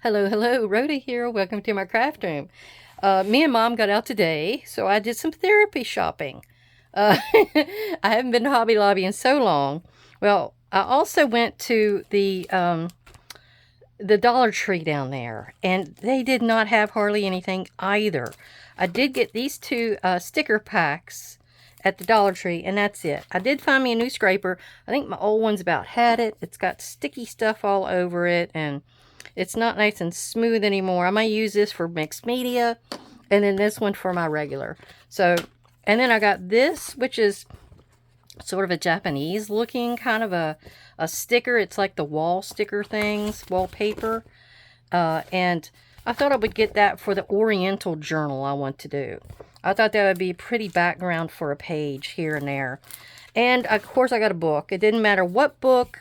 Hello, hello, Rhoda here. Welcome to my craft room. Me and Mom got out today, so I did some therapy shopping. I haven't been to Hobby Lobby in so long. Well, I also went to the Dollar Tree down there, and they did not have hardly anything either. I did get these two sticker packs at the Dollar Tree, and that's it. I did find me a new scraper. I think my old one's about had it. It's got sticky stuff all over it, and it's not nice and smooth anymore. I might use this for mixed media, and then this one for my regular. So, and then I got this, which is sort of a Japanese looking kind of a sticker. It's like the wall sticker things, wallpaper. And I thought I would get that for the Oriental journal I want to do. I thought that would be a pretty background for a page here and there. And of course I got a book. It didn't matter what book,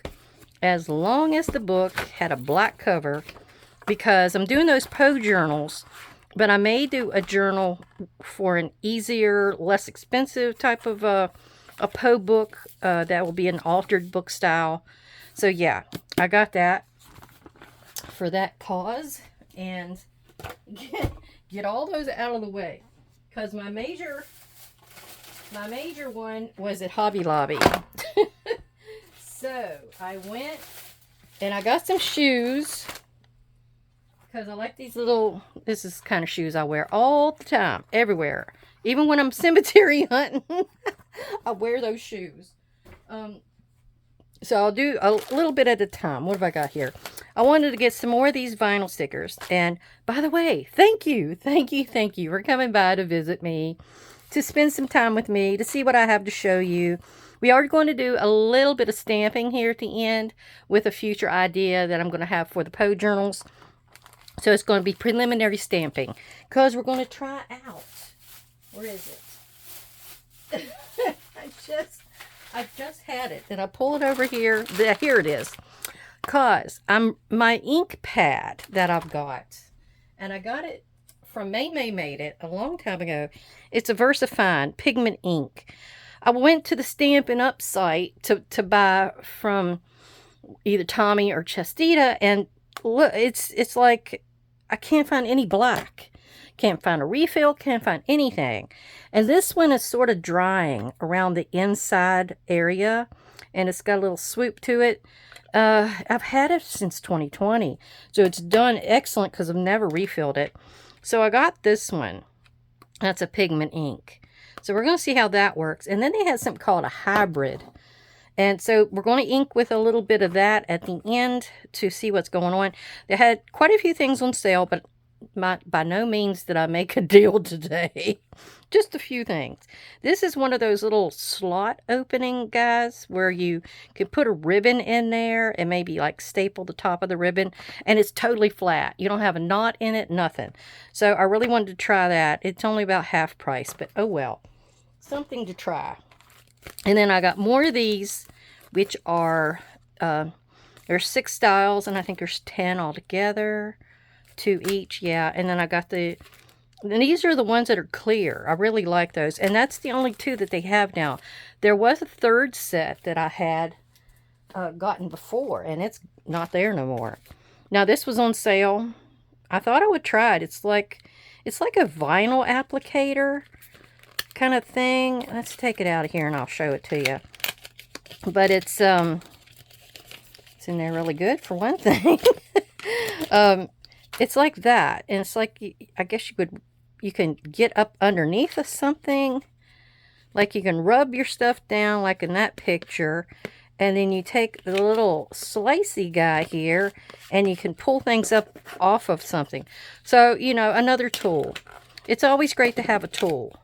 as long as the book had a black cover, because I'm doing those Poe journals, but I may do a journal for an easier, less expensive type of a Poe book that will be an altered book style. So yeah, I got that for that cause, and get all those out of the way, because my major one was at Hobby Lobby. So I went and I got some shoes, because I like these little, this is kind of shoes I wear all the time, everywhere. Even when I'm cemetery hunting, I wear those shoes. So I'll do a little bit at a time. What have I got here? I wanted to get some more of these vinyl stickers. And by the way, thank you for coming by to visit me, to spend some time with me, to see what I have to show you. We are going to do a little bit of stamping here at the end with a future idea that I'm going to have for the Poe journals. So it's going to be preliminary stamping, because we're going to try out. Where is it? I just had it. Did I pull it over here? Here it is. Because my ink pad that I've got, and I got it from May made it a long time ago. It's a VersaFine pigment ink. I went to the Stampin' Up site to buy from either Tommy or Chestita, and look, it's like I can't find any black. Can't find a refill, can't find anything. And this one is sort of drying around the inside area, and it's got a little swoop to it. I've had it since 2020, so it's done excellent because I've never refilled it. So I got this one. That's a pigment ink. So we're going to see how that works. And then they had something called a hybrid. And so we're going to ink with a little bit of that at the end to see what's going on. They had quite a few things on sale, but by no means did I make a deal today. Just a few things. This is one of those little slot opening guys where you can put a ribbon in there and maybe like staple the top of the ribbon, and it's totally flat. You don't have a knot in it, nothing. So I really wanted to try that. It's only about half price, but oh well. Something to try. And then I got more of these, which are, there's 6 styles, and I think there's 10 altogether. 2 each, yeah. And then I got and these are the ones that are clear. I really like those. And that's the only 2 that they have now. There was a 3rd set that I had gotten before, and it's not there no more. Now, this was on sale. I thought I would try it. It's like a vinyl applicator kind of thing. Let's take it out of here and I'll show it to you. But it's in there really good, for one thing. It's like that, and it's like, I guess you can get up underneath of something, like you can rub your stuff down like in that picture, and then you take the little slicey guy here and you can pull things up off of something. So, you know, another tool. It's always great to have a tool.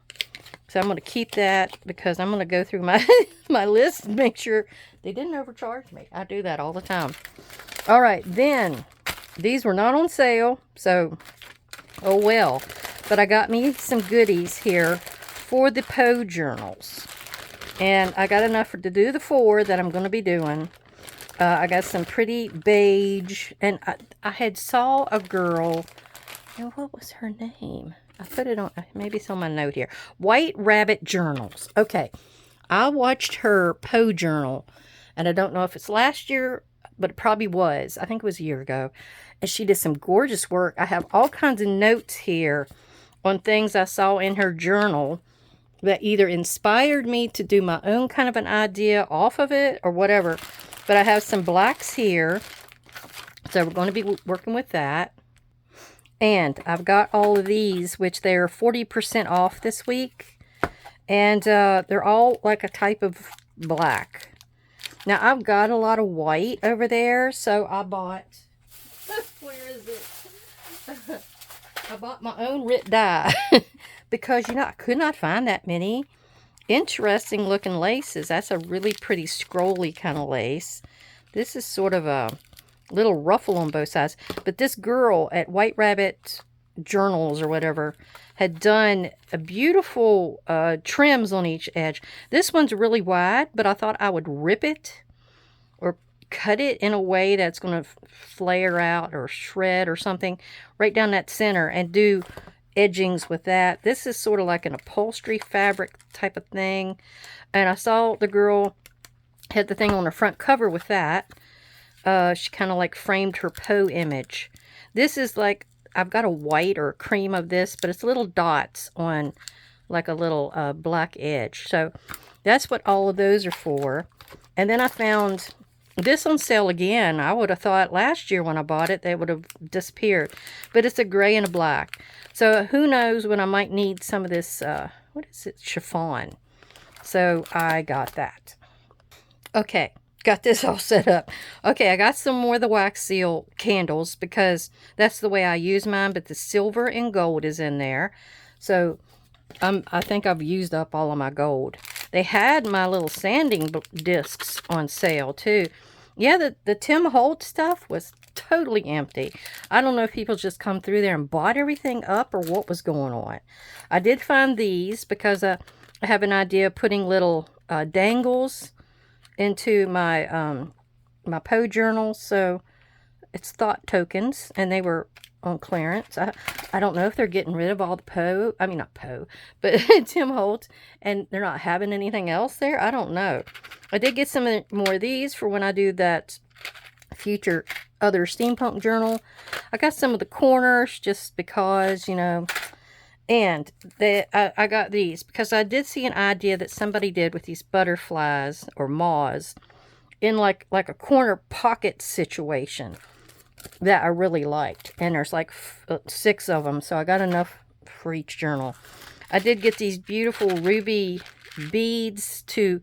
So I'm going to keep that, because I'm going to go through my my list and make sure they didn't overcharge me. I do that all the time. All right, then these were not on sale, so oh well. But I got me some goodies here for the Poe journals. And I got enough to do the 4 that I'm going to be doing. I got some pretty beige, and I had saw a girl, and what was her name? I put it on, maybe it's on my note here. White Rabbit Journals. Okay, I watched her Poe journal, and I don't know if it's last year but it probably was. I think it was a year ago. And she did some gorgeous work. I have all kinds of notes here on things I saw in her journal that either inspired me to do my own kind of an idea off of it or whatever. But I have some blacks here. So we're going to be working with that. And I've got all of these, which they're 40% off this week. And they're all like a type of black. Now, I've got a lot of white over there, so I bought... Where is it? I bought my own RIT dye. Because, you know, I could not find that many interesting looking laces. That's a really pretty scrolly kind of lace. This is sort of a little ruffle on both sides. But this girl at White Rabbit Journals or whatever had done a beautiful trims on each edge. This one's really wide, but I thought I would rip it or cut it in a way that's going to flare out or shred or something right down that center and do edgings with that. This is sort of like an upholstery fabric type of thing. And I saw the girl had the thing on her front cover with that. She kind of like framed her Poe image. This is like, I've got a white or a cream of this, but it's little dots on like a little black edge. So that's what all of those are for. And then I found this on sale again. I would have thought last year when I bought it, they would have disappeared. But it's a gray and a black. So who knows when I might need some of this, what is it, chiffon. So I got that. Okay, got this all set up. Okay, I got some more of the wax seal candles because that's the way I use mine. But the silver and gold is in there. So I think I've used up all of my gold. They had my little sanding discs on sale too. Yeah, the Tim Holtz stuff was totally empty. I don't know if people just come through there and bought everything up or what was going on. I did find these because I have an idea of putting little dangles into my my Poe journals. So it's thought tokens, and they were on clearance. I don't know if they're getting rid of all the Poe. I mean, not Poe, but Tim Holtz, and they're not having anything else there. I don't know. I did get some more of these for when I do that future other steampunk journal. I got some of the corners just because, you know, and I got these because I did see an idea that somebody did with these butterflies or moths in like a corner pocket situation that I really liked. And there's like 6 of them, so I got enough for each journal. I did get these beautiful ruby beads to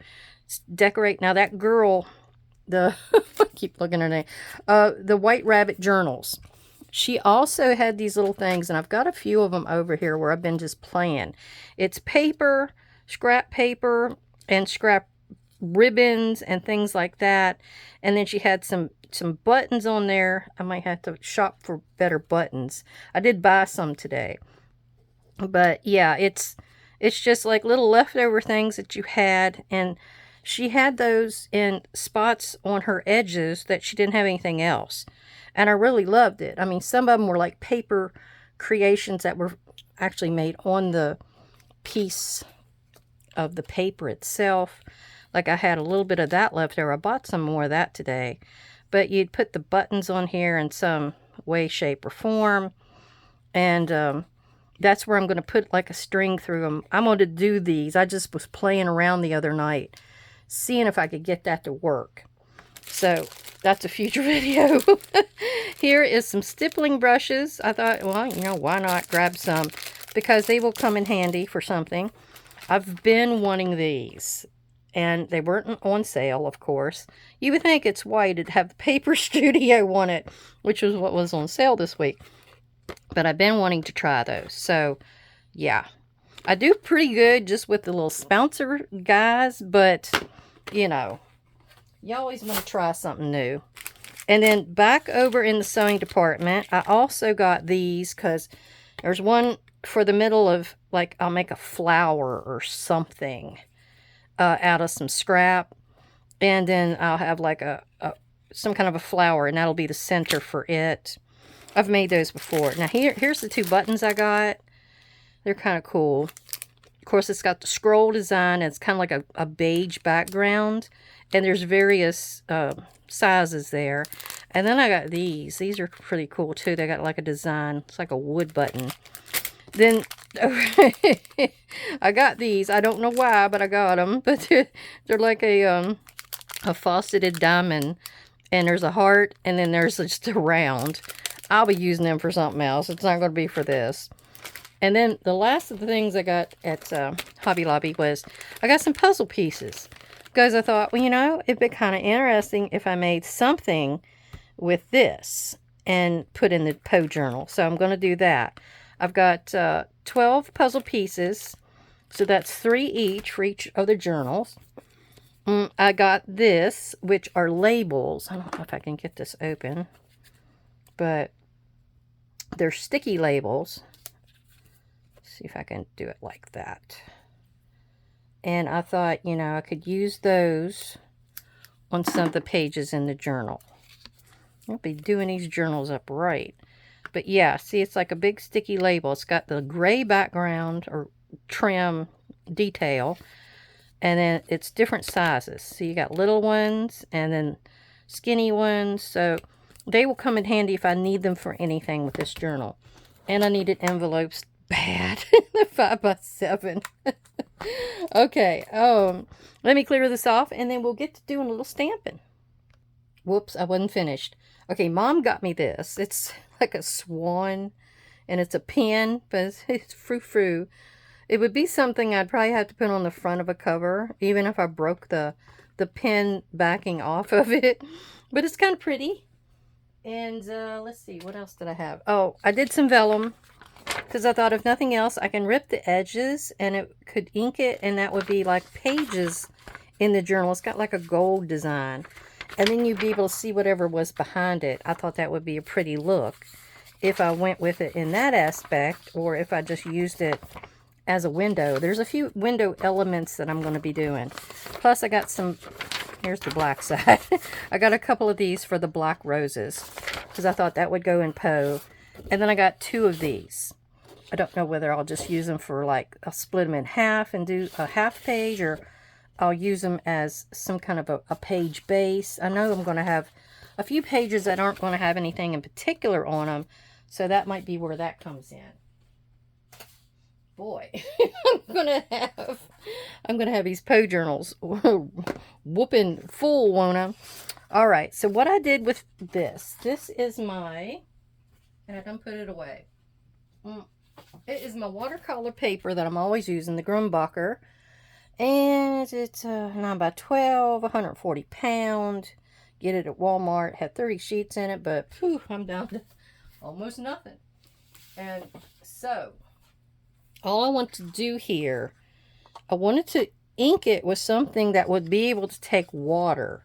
decorate. Now that girl, I keep looking at her name, the White Rabbit Journals, she also had these little things, and I've got a few of them over here where I've been just playing. It's paper, scrap paper, and scrap ribbons and things like that. And then she had some buttons on there. I might have to shop for better buttons. I did buy some today. But yeah, it's just like little leftover things that you had, and she had those in spots on her edges that she didn't have anything else. And I really loved it. I mean, some of them were like paper creations that were actually made on the piece of the paper itself. Like I had a little bit of that left over. I bought some more of that today. But you'd put the buttons on here in some way, shape, or form. And that's where I'm going to put like a string through them. I'm going to do these. I just was playing around the other night, seeing if I could get that to work. So that's a future video. Here is some stippling brushes. I thought, well, you know, why not grab some? Because they will come in handy for something. I've been wanting these. And they weren't on sale, of course. You would think it's white. It'd have the Paper Studio on it, which was what was on sale this week. But I've been wanting to try those. So, yeah. I do pretty good just with the little spouncer guys. But, you know, you always want to try something new. And then back over in the sewing department, I also got these because there's one for the middle of, like, I'll make a flower or something out of some scrap. And then I'll have like some kind of a flower, and that'll be the center for it. I've made those before. Now here's the 2 buttons I got. They're kind of cool. Of course, it's got the scroll design. It's kind of like a beige background. And there's various sizes there. And then I got these. These are pretty cool, too. They got like a design. It's like a wood button. Then I got these. I don't know why, but I got them. But they're like a faceted diamond. And there's a heart. And then there's just a round. I'll be using them for something else. It's not going to be for this. And then the last of the things I got at Hobby Lobby was I got some puzzle pieces. Because I thought, well, you know, it'd be kind of interesting if I made something with this and put in the Poe journal. So I'm going to do that. I've got 12 puzzle pieces. So that's 3 each for each of the journals. I got this, which are labels. I don't know if I can get this open. But they're sticky labels. See if I can do it like that. And I thought, you know, I could use those on some of the pages in the journal. I'll be doing these journals up right. But yeah, see, it's like a big sticky label. It's got the gray background or trim detail. And then it's different sizes. So you got little ones and then skinny ones. So they will come in handy if I need them for anything with this journal. And I needed envelopes bad. The 5x7. Okay, let me clear this off and then we'll get to doing a little stamping. Whoops, I wasn't finished. Okay, Mom got me this. It's like a swan and it's a pen, but it's frou-frou. It would be something I'd probably have to put on the front of a cover, even if I broke the pen backing off of it. But it's kind of pretty. And let's see, what else did I have? Oh, I did some vellum. Because I thought if nothing else, I can rip the edges and it could ink it. And that would be like pages in the journal. It's got like a gold design. And then you'd be able to see whatever was behind it. I thought that would be a pretty look if I went with it in that aspect. Or if I just used it as a window. There's a few window elements that I'm going to be doing. Plus I got some, here's the black side. I got a couple of these for the black roses. Because I thought that would go in Poe. And then I got 2 of these. I don't know whether I'll just use them for like, I'll split them in half and do a half page, or I'll use them as some kind of a page base. I know I'm going to have a few pages that aren't going to have anything in particular on them, so that might be where that comes in. Boy, I'm gonna have these Poe journals whooping full, won't I? All right, so what I did with this is my, and I done put it away. It is my watercolor paper that I'm always using, the Grumbacher. And it's 9 by 12, 140 pound. Get it at Walmart. Had 30 sheets in it, but whew, I'm down to almost nothing. And so, all I want to do here, I wanted to ink it with something that would be able to take water.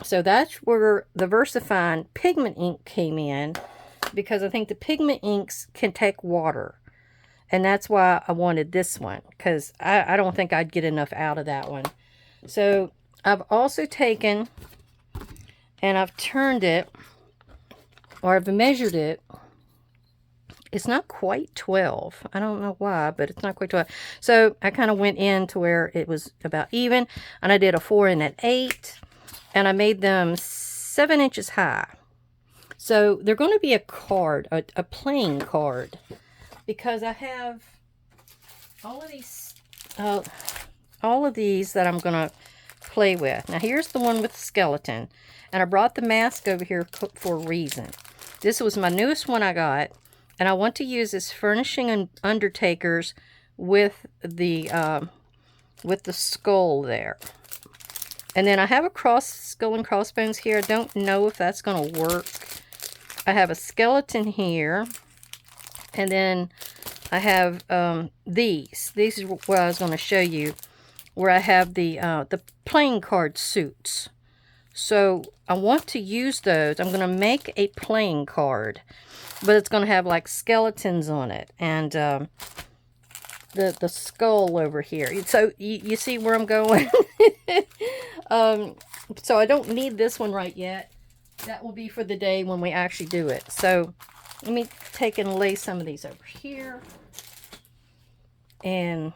So that's where the VersaFine pigment ink came in, because I think the pigment inks can take water. And that's why I wanted this one, because I don't think I'd get enough out of that one. So I've also taken and I've turned it, or I've measured it. It's not quite 12. I don't know why, but it's not quite 12. So I kind of went in to where it was about even, and I did a 4 and an 8, and I made them 7 inches high. So they're going to be a card, a playing card. Because I have all of these that I'm going to play with. Now here's the one with the skeleton. And I brought the mask over here for a reason. This was my newest one I got. And I want to use this Furnishing and Undertakers with the skull there. And then I have a skull and crossbones here. I don't know if that's going to work. I have a skeleton here. And then I have these. These are what I was going to show you, where I have the playing card suits. So I want to use those. I'm going to make a playing card, but it's going to have like skeletons on it and the skull over here. So you see where I'm going. So I don't need this one right yet. That will be for the day when we actually do it. So let me take and lay some of these over here. And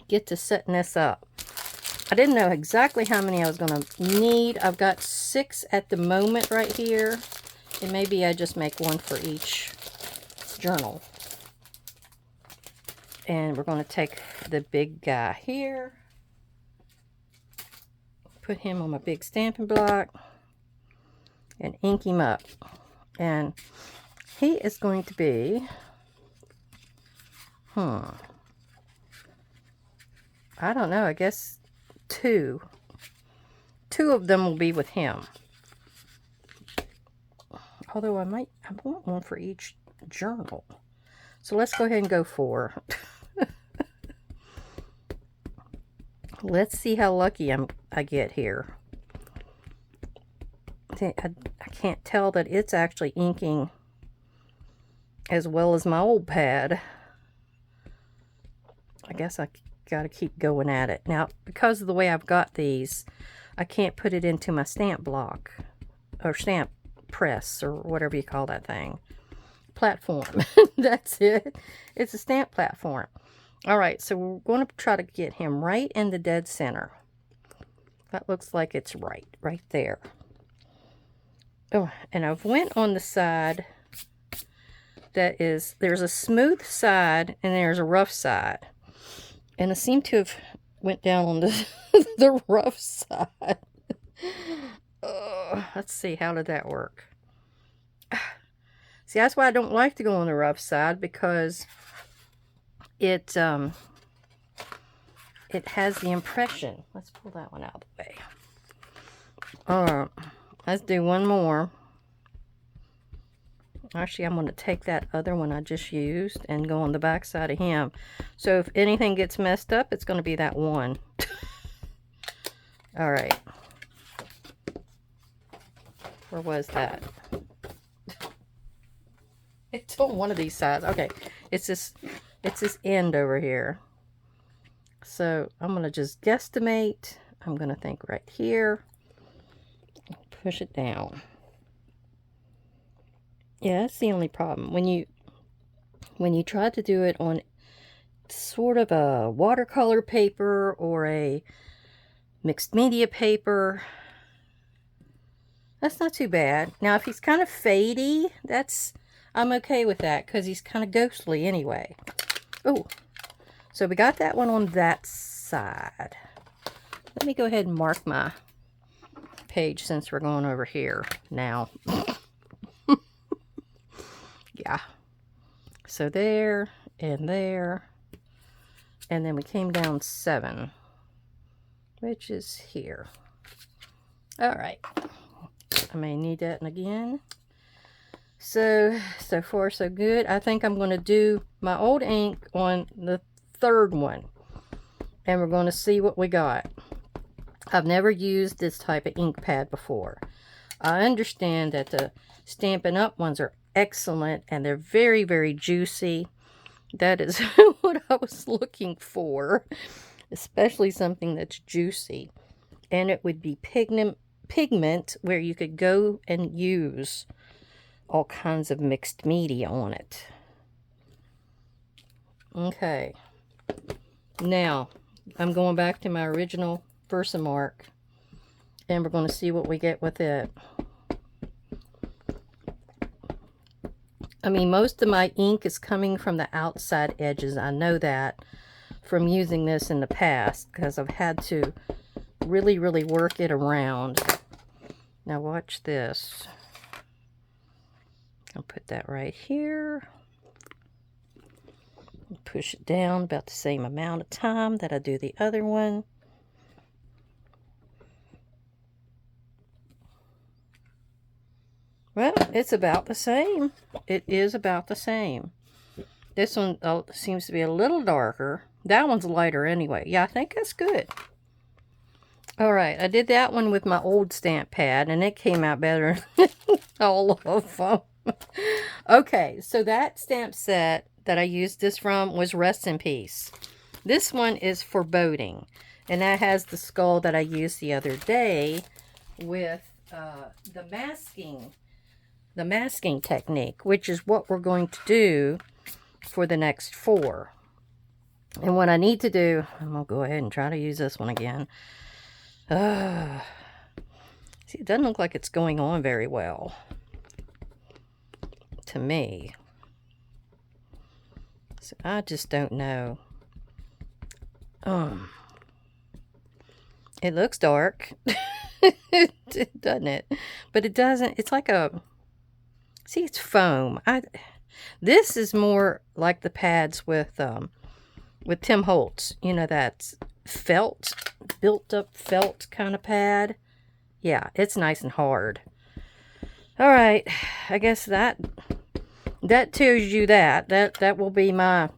get to setting this up. I didn't know exactly how many I was going to need. I've got 6 at the moment right here. And maybe I just make one for each journal. And we're going to take the big guy here. Put him on my big stamping block. And ink him up. And he is going to be... I don't know. I guess 2. 2 of them will be with him. Although I want one for each journal. So let's go ahead and go 4. Let's see how lucky I get here. I can't tell that it's actually inking as well as my old pad. I guess I got to keep going at it. Now, because of the way I've got these, I can't put it into my stamp block or stamp press or whatever you call that thing. Platform. That's it. It's a stamp platform. All right, so we're going to try to get him right in the dead center. That looks like it's right there. Oh, and I've went on the side that is, there's a smooth side and there's a rough side. And I seem to have went down on the rough side. Let's see, how did that work? See, that's why I don't like to go on the rough side, because it has the impression. Let's pull that one out of the way. Alright, let's do one more. Actually, I'm going to take that other one I just used and go on the back side of him. So if anything gets messed up, it's going to be that one. Alright. Where was that? It's on one of these sides. Okay. It's this end over here. So I'm going to just guesstimate. I'm going to think right here. Push it down. Yeah, that's the only problem. When you try to do it on sort of a watercolor paper or a mixed media paper, that's not too bad. Now, if he's kind of fadey, I'm okay with that, because he's kind of ghostly anyway. Oh, so we got that one on that side. Let me go ahead and mark my page since we're going over here now. Yeah. So there and there. And then we came down 7, which is here. All right. I may need that again. So far so good. I think I'm going to do my old ink on the 3rd one. And we're going to see what we got. I've never used this type of ink pad before. I understand that the Stampin' Up! Ones are excellent and they're very, very juicy. That is what I was looking for. Especially something that's juicy. And it would be pigment where you could go and use all kinds of mixed media on it. Okay. Now, I'm going back to my original Versamark. And we're going to see what we get with it. I mean, most of my ink is coming from the outside edges. I know that from using this in the past, because I've had to really, really work it around. Now watch this. I'll put that right here. Push it down about the same amount of time that I do the other one. Well, it's about the same. It is about the same. This one seems to be a little darker. That one's lighter anyway. Yeah, I think that's good. Alright, I did that one with my old stamp pad, and it came out better than all of them. Okay, so that stamp set that I used this from was Rest in Peace. This one is Foreboding, and that has the skull that I used the other day with the masking technique, which is what we're going to do for the next 4. And what I need to do, I'm going to go ahead and try to use this one again. See, it doesn't look like it's going on very well to me. So I just don't know. It looks dark, doesn't it? But it doesn't. It's like a. See, it's foam. This is more like the pads with Tim Holtz. You know, that's felt, built up felt kind of pad. Yeah, it's nice and hard. All right, I guess that tells you that will be my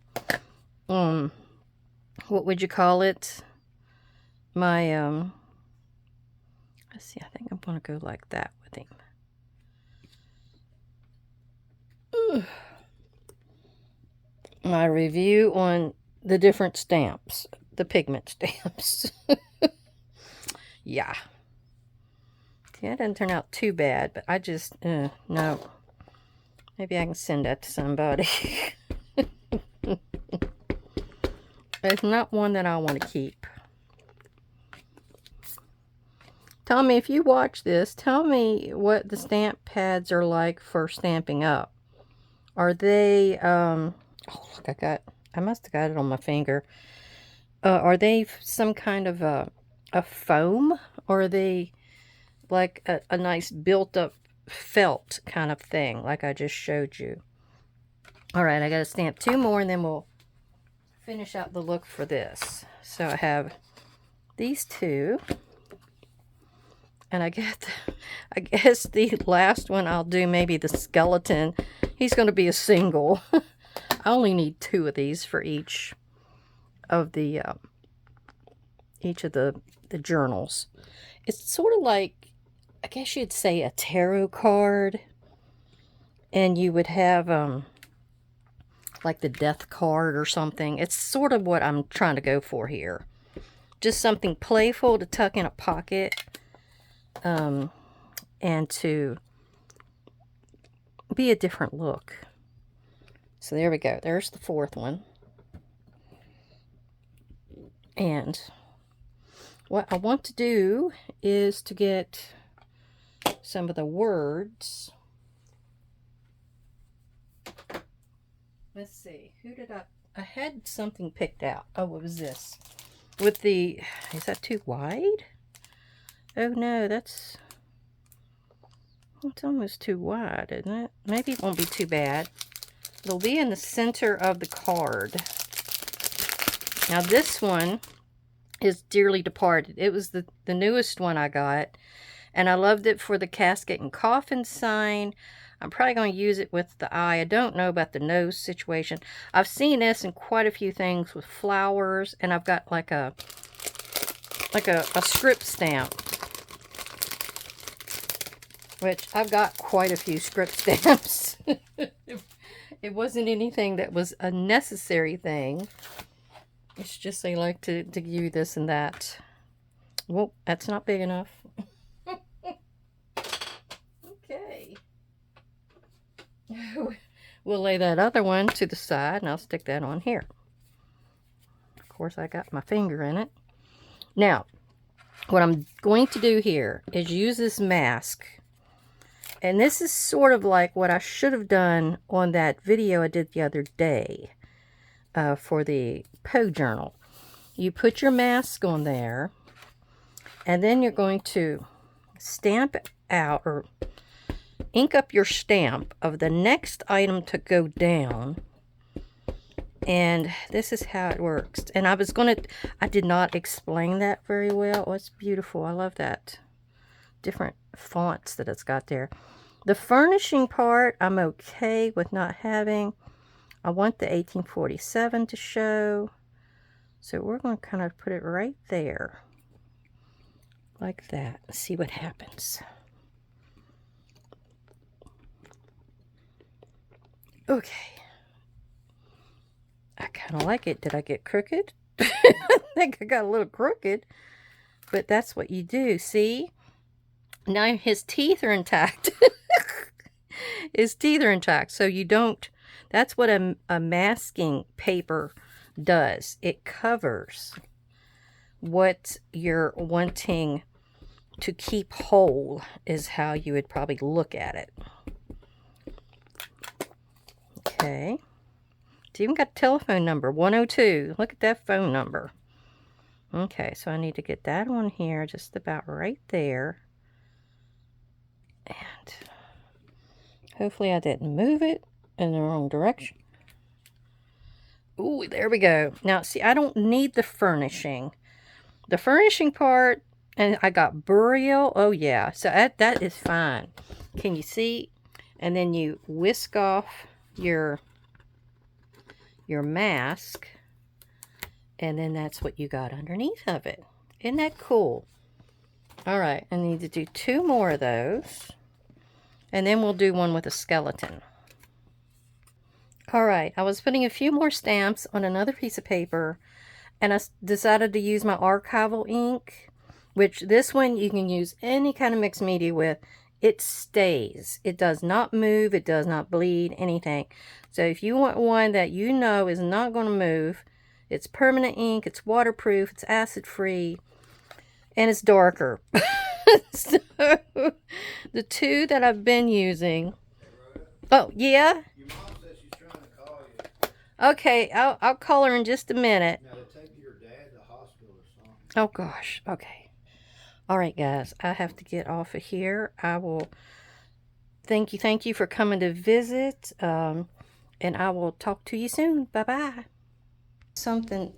what would you call it? My let's see, I think I'm gonna go like that with him. My review on the different stamps, the pigment stamps. Yeah. See, that doesn't turn out too bad, but I just, no. Maybe I can send that to somebody. It's not one that I want to keep. Tell me, if you watch this, tell me what the stamp pads are like for stamping up. Are they, oh, look, I must have got it on my finger. Are they some kind of a foam? Or are they like a nice built-up felt kind of thing, like I just showed you? All right, I got to stamp 2 more, and then we'll finish out the look for this. So I have these 2. And I guess the last one I'll do, maybe the skeleton. He's going to be a single. I only need 2 of these for each of the journals. It's sort of like, I guess you'd say, a tarot card. And you would have like the death card or something. It's sort of what I'm trying to go for here. Just something playful to tuck in a pocket. And to be a different look. So there we go. There's the 4th one. And what I want to do is to get some of the words. Let's see. Who did I had something picked out. Oh, what was this? With the, is that too wide? Oh no, it's almost too wide, isn't it? Maybe it won't be too bad. It'll be in the center of the card. Now this one is Dearly Departed. It was the newest one I got, and I loved it for the casket and coffin sign. I'm probably going to use it with the eye. I don't know about the nose situation. I've seen this in quite a few things with flowers, and I've got like a script stamp. Which I've got quite a few script stamps. It wasn't anything that was a necessary thing. It's just they like to give you this and that. Well, that's not big enough. Okay. We'll lay that other one to the side, and I'll stick that on here. Of course, I got my finger in it. Now, what I'm going to do here is use this mask. And this is sort of like what I should have done on that video I did the other day for the Poe journal. You put your mask on there, and then you're going to stamp out or ink up your stamp of the next item to go down. And this is how it works. And I did not explain that very well. Oh, it's beautiful. I love that. Different fonts that it's got there. The furnishing part, I'm okay with not having. I want the 1847 to show. So we're going to kind of put it right there. Like that. See what happens. Okay. I kind of like it. Did I get crooked? I think I got a little crooked. But that's what you do. See? Now his teeth are intact. His teeth are intact. So you don't... That's what a masking paper does. It covers what you're wanting to keep whole, is how you would probably look at it. Okay. It's even got a telephone number, 102. Look at that phone number. Okay, so I need to get that on here just about right there. And hopefully I didn't move it in the wrong direction. Ooh, there we go. Now, see, I don't need the furnishing. The furnishing part, and I got burial. Oh, yeah. So that is fine. Can you see? And then you whisk off your mask. And then that's what you got underneath of it. Isn't that cool? All right. I need to do 2 more of those. And then we'll do one with a skeleton. All right. I was putting a few more stamps on another piece of paper. And I decided to use my archival ink, which this one you can use any kind of mixed media with. It stays. It does not move. It does not bleed, anything. So if you want one that you know is not going to move, it's permanent ink, it's waterproof, it's acid-free, and it's darker. So, the 2 that I've been using... Oh, yeah? Your mom said she's trying to call you. Okay, I'll call her in just a minute. Now, to take your dad to the hospital or something. Oh, gosh. Okay. All right, guys. I have to get off of here. I will... Thank you for coming to visit. And I will talk to you soon. Bye-bye. Something